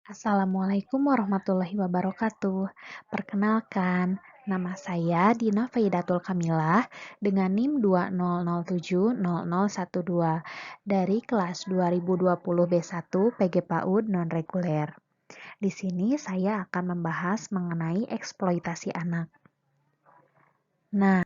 Assalamualaikum warahmatullahi wabarakatuh. Perkenalkan, nama saya Dina Faidatul Kamilah dengan NIM 200700012 dari kelas 2020 B1 PG PAUD non-reguler. Di sini saya akan membahas mengenai eksploitasi anak. Nah,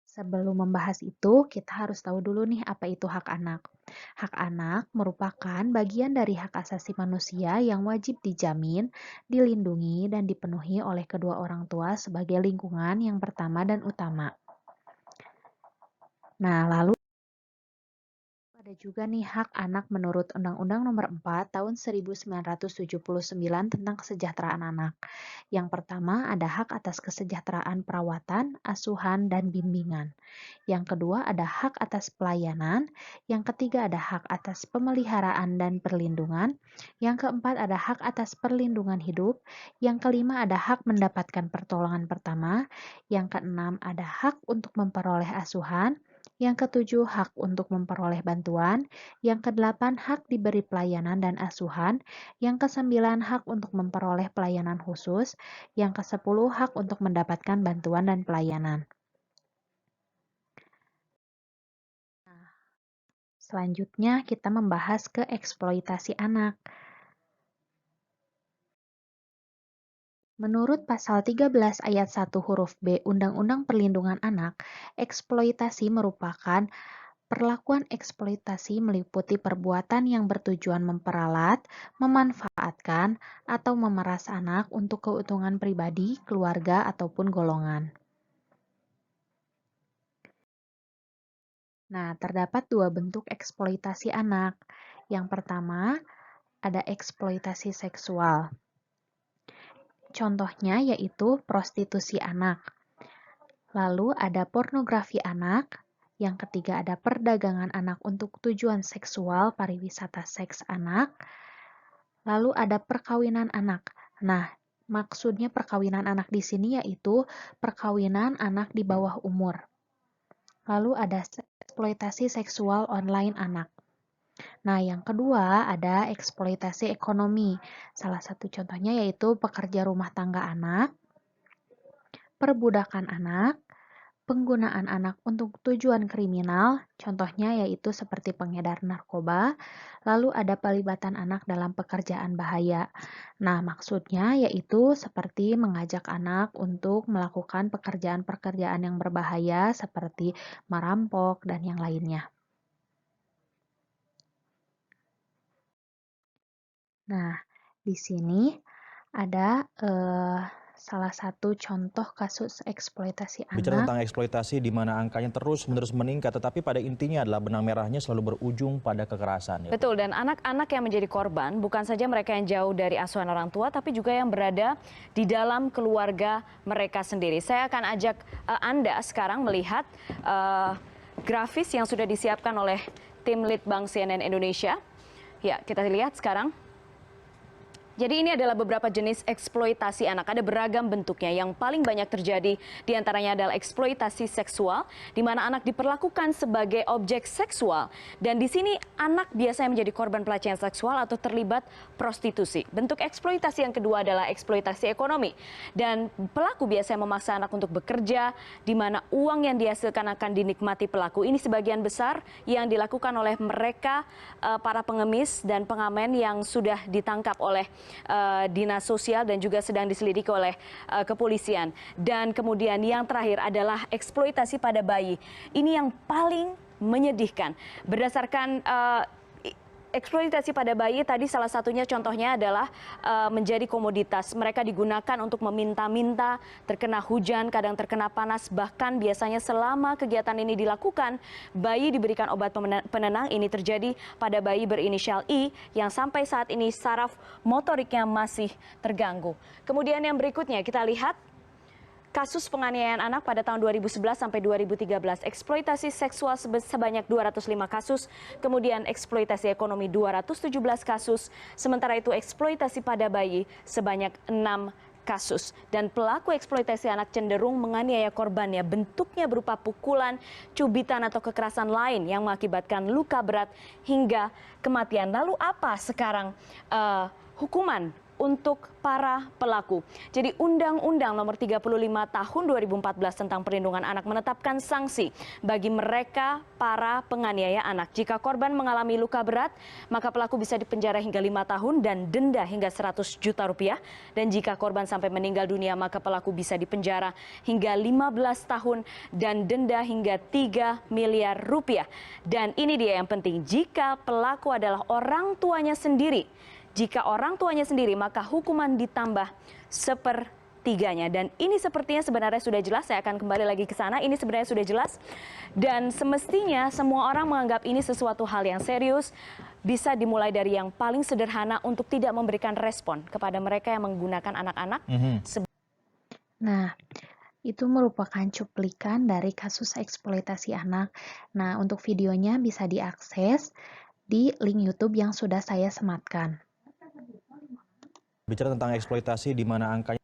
sebelum membahas itu, kita harus tahu dulu nih apa itu hak anak. Hak anak merupakan bagian dari hak asasi manusia yang wajib dijamin, dilindungi, dan dipenuhi oleh kedua orang tua sebagai lingkungan yang pertama dan utama. Nah, lalu ada juga nih hak anak menurut Undang-Undang Nomor 4 Tahun 1979 tentang Kesejahteraan Anak. Yang pertama ada hak atas kesejahteraan perawatan, asuhan, dan bimbingan. Yang kedua ada hak atas pelayanan. Yang ketiga ada hak atas pemeliharaan dan perlindungan. Yang keempat ada hak atas perlindungan hidup. Yang kelima ada hak mendapatkan pertolongan pertama. Yang keenam ada hak untuk memperoleh asuhan. Yang ketujuh, hak untuk memperoleh bantuan. Yang kedelapan, hak diberi pelayanan dan asuhan. Yang kesembilan, hak untuk memperoleh pelayanan khusus. Yang kesepuluh, hak untuk mendapatkan bantuan dan pelayanan. Selanjutnya, kita membahas ke eksploitasi anak. Menurut pasal 13 ayat 1 huruf B Undang-Undang Perlindungan Anak, eksploitasi merupakan perlakuan eksploitasi meliputi perbuatan yang bertujuan memperalat, memanfaatkan, atau memeras anak untuk keuntungan pribadi, keluarga, ataupun golongan. Nah, terdapat dua bentuk eksploitasi anak. Yang pertama, ada eksploitasi seksual. Contohnya yaitu prostitusi anak. Lalu ada pornografi anak. Yang ketiga ada perdagangan anak untuk tujuan seksual, pariwisata seks anak. Lalu ada perkawinan anak. Nah, maksudnya perkawinan anak di sini yaitu perkawinan anak di bawah umur. Lalu ada eksploitasi seksual online anak. Nah, yang kedua ada eksploitasi ekonomi. Salah satu contohnya yaitu pekerja rumah tangga anak, perbudakan anak, penggunaan anak untuk tujuan kriminal, contohnya yaitu seperti pengedar narkoba, lalu ada pelibatan anak dalam pekerjaan bahaya. Nah, maksudnya yaitu seperti mengajak anak untuk melakukan pekerjaan-pekerjaan yang berbahaya seperti merampok dan yang lainnya. Nah, di sini ada salah satu contoh kasus eksploitasi Bicara anak. tentang eksploitasi di mana angkanya terus-menerus meningkat, tetapi pada intinya adalah benang merahnya selalu berujung pada kekerasan. Ya, Betul, dan anak-anak yang menjadi korban bukan saja mereka yang jauh dari asuhan orang tua, tapi juga yang berada di dalam keluarga mereka sendiri. Saya akan ajak Anda sekarang melihat grafis yang sudah disiapkan oleh tim Litbang CNN Indonesia. Ya, kita lihat sekarang. Jadi ini adalah beberapa jenis eksploitasi anak. Ada beragam bentuknya. Yang paling banyak terjadi diantaranya adalah eksploitasi seksual, di mana anak diperlakukan sebagai objek seksual. Dan di sini anak biasanya menjadi korban pelecehan seksual atau terlibat prostitusi. Bentuk eksploitasi yang kedua adalah eksploitasi ekonomi. Dan pelaku biasanya memaksa anak untuk bekerja, di mana uang yang dihasilkan akan dinikmati pelaku. Ini sebagian besar yang dilakukan oleh mereka, para pengemis dan pengamen yang sudah ditangkap oleh Dinas Sosial dan juga sedang diselidiki oleh kepolisian. Dan kemudian yang terakhir adalah eksploitasi pada bayi. Ini yang paling menyedihkan. Berdasarkan eksploitasi pada bayi tadi salah satunya contohnya adalah menjadi komoditas. Mereka digunakan untuk meminta-minta, terkena hujan, kadang terkena panas, bahkan biasanya selama kegiatan ini dilakukan, bayi diberikan obat penenang. Ini terjadi pada bayi berinisial I yang sampai saat ini saraf motoriknya masih terganggu. Kemudian yang berikutnya kita lihat kasus penganiayaan anak pada tahun 2011 sampai 2013, eksploitasi seksual sebanyak 205 kasus, kemudian eksploitasi ekonomi 217 kasus, sementara itu eksploitasi pada bayi sebanyak 6 kasus. Dan pelaku eksploitasi anak cenderung menganiaya korbannya. Bentuknya berupa pukulan, cubitan atau kekerasan lain yang mengakibatkan luka berat hingga kematian. Lalu apa sekarang hukuman untuk para pelaku? Jadi Undang-Undang Nomor 35 Tahun 2014 tentang Perlindungan Anak menetapkan sanksi bagi mereka para penganiaya anak. Jika korban mengalami luka berat, maka pelaku bisa dipenjara hingga 5 tahun dan denda hingga 100 juta rupiah. Dan jika korban sampai meninggal dunia, maka pelaku bisa dipenjara hingga 15 tahun dan denda hingga 3 miliar rupiah. Dan ini dia yang penting, jika pelaku adalah orang tuanya sendiri, jika orang tuanya sendiri, maka hukuman ditambah sepertiganya. Dan ini sepertinya sebenarnya sudah jelas, saya akan kembali lagi ke sana. Ini sebenarnya sudah jelas. Dan semestinya semua orang menganggap ini sesuatu hal yang serius. Bisa dimulai dari yang paling sederhana untuk tidak memberikan respon kepada mereka yang menggunakan anak-anak. Nah, itu merupakan cuplikan dari kasus eksploitasi anak. Nah, untuk videonya bisa diakses di link YouTube yang sudah saya sematkan. Bicara tentang eksploitasi di mana angkanya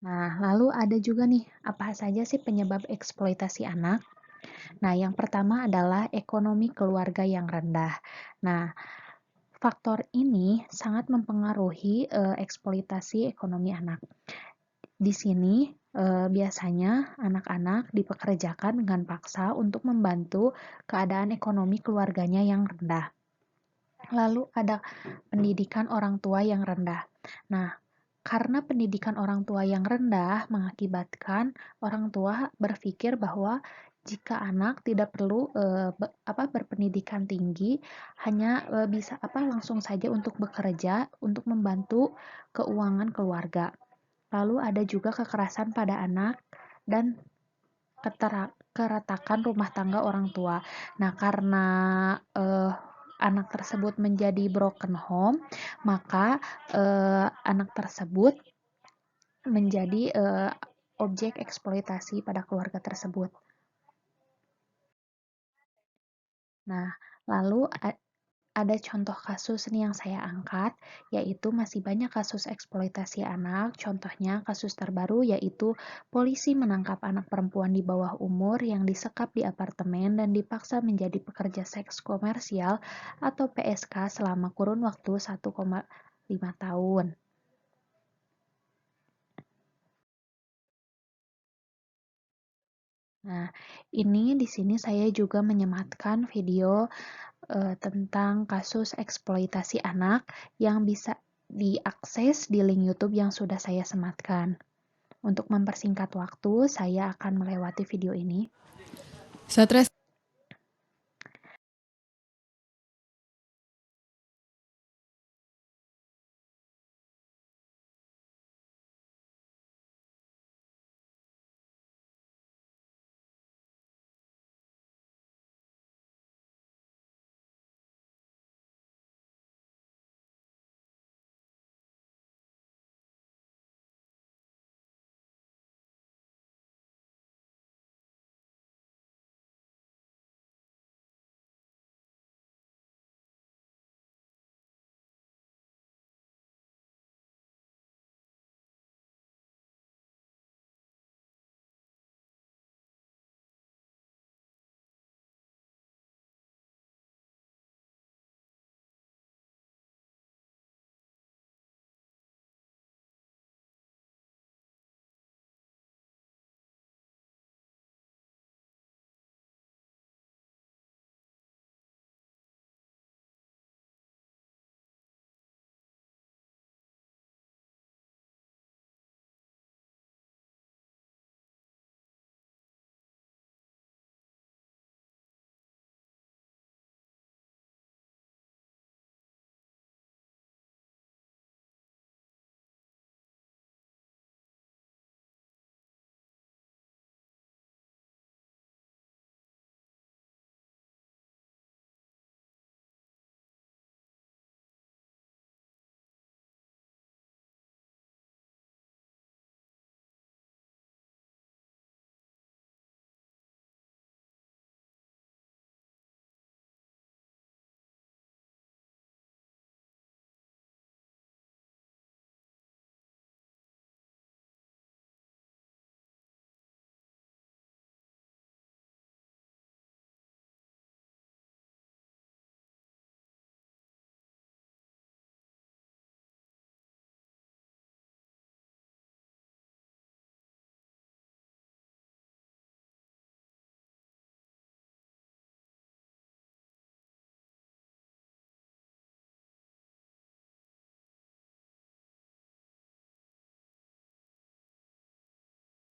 Nah, lalu ada juga nih, apa saja sih penyebab eksploitasi anak? Nah, yang pertama adalah ekonomi keluarga yang rendah. Nah, faktor ini sangat mempengaruhi eksploitasi ekonomi anak. Di sini biasanya anak-anak dipekerjakan dengan paksa untuk membantu keadaan ekonomi keluarganya yang rendah. Lalu ada pendidikan orang tua yang rendah. Nah, karena pendidikan orang tua yang rendah mengakibatkan orang tua berpikir bahwa jika anak tidak perlu berpendidikan tinggi, hanya bisa langsung saja untuk bekerja untuk membantu keuangan keluarga. Lalu ada juga kekerasan pada anak dan keretakan rumah tangga orang tua. Nah, karena anak tersebut menjadi broken home, maka anak tersebut menjadi objek eksploitasi pada keluarga tersebut. Nah, lalu ada contoh kasus nih yang saya angkat, yaitu masih banyak kasus eksploitasi anak. Contohnya kasus terbaru yaitu polisi menangkap anak perempuan di bawah umur yang disekap di apartemen dan dipaksa menjadi pekerja seks komersial atau PSK selama kurun waktu 1,5 tahun. Nah, ini di sini saya juga menyematkan video tentang kasus eksploitasi anak yang bisa diakses di link YouTube yang sudah saya sematkan. Untuk mempersingkat waktu, saya akan melewati video ini. Stres.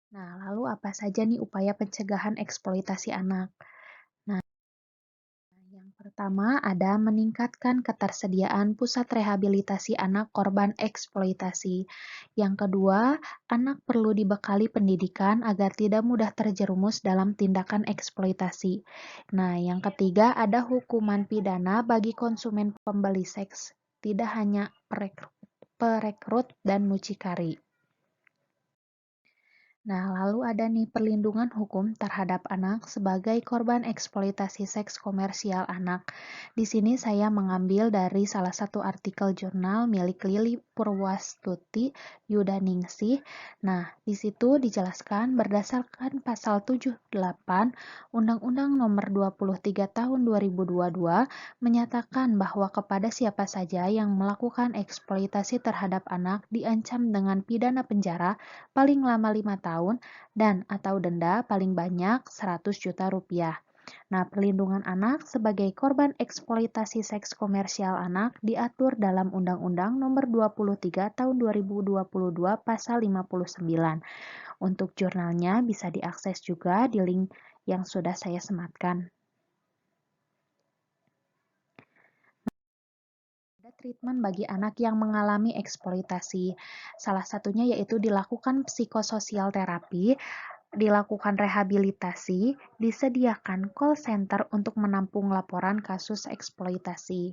Nah, lalu apa saja nih upaya pencegahan eksploitasi anak? Nah, yang pertama ada meningkatkan ketersediaan pusat rehabilitasi anak korban eksploitasi. Yang kedua, anak perlu dibekali pendidikan agar tidak mudah terjerumus dalam tindakan eksploitasi. Nah, yang ketiga ada hukuman pidana bagi konsumen pembeli seks, tidak hanya perekrut dan mucikari. Nah, lalu ada nih perlindungan hukum terhadap anak sebagai korban eksploitasi seks komersial anak. Di sini saya mengambil dari salah satu artikel jurnal milik Lili Purwastuti Yudaningsih. Nah, di situ dijelaskan berdasarkan pasal 78 Undang-Undang Nomor 23 Tahun 2022 menyatakan bahwa kepada siapa saja yang melakukan eksploitasi terhadap anak diancam dengan pidana penjara paling lama 5 tahun dan atau denda paling banyak 100 juta rupiah. Nah, perlindungan anak sebagai korban eksploitasi seks komersial anak diatur dalam Undang-Undang Nomor 23 Tahun 2022 Pasal 59. Untuk jurnalnya bisa diakses juga di link yang sudah saya sematkan. Ada treatment bagi anak yang mengalami eksploitasi. Salah satunya yaitu dilakukan psikososial terapi, dilakukan rehabilitasi, disediakan call center untuk menampung laporan kasus eksploitasi.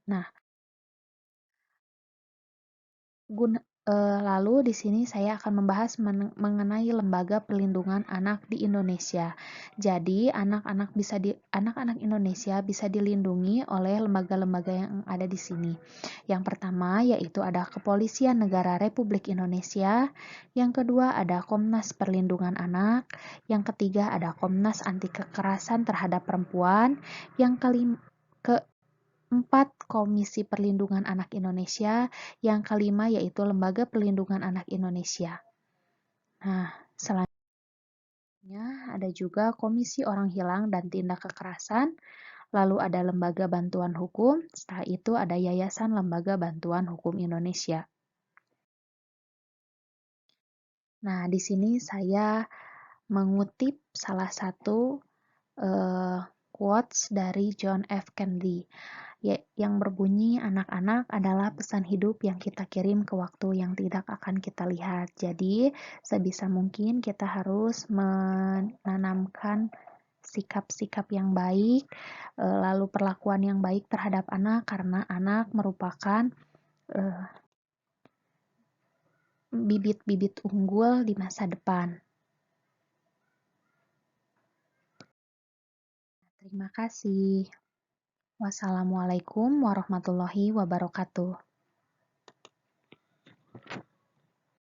Nah, lalu di sini saya akan membahas mengenai lembaga perlindungan anak di Indonesia. Jadi, anak-anak Indonesia bisa dilindungi oleh lembaga-lembaga yang ada di sini. Yang pertama yaitu ada Kepolisian Negara Republik Indonesia, yang kedua ada Komnas Perlindungan Anak, yang ketiga ada Komnas Anti Kekerasan Terhadap Perempuan, yang keempat Komisi Perlindungan Anak Indonesia, yang kelima yaitu Lembaga Perlindungan Anak Indonesia. Nah, selanjutnya ada juga Komisi Orang Hilang dan Tindak Kekerasan, lalu ada Lembaga Bantuan Hukum, setelah itu ada Yayasan Lembaga Bantuan Hukum Indonesia. Nah, di sini saya mengutip salah satu quotes dari John F. Kennedy yang berbunyi, anak-anak adalah pesan hidup yang kita kirim ke waktu yang tidak akan kita lihat. Jadi, sebisa mungkin kita harus menanamkan sikap-sikap yang baik, lalu perlakuan yang baik terhadap anak, karena anak merupakan bibit-bibit unggul di masa depan. Terima kasih. Wassalamualaikum warahmatullahi wabarakatuh.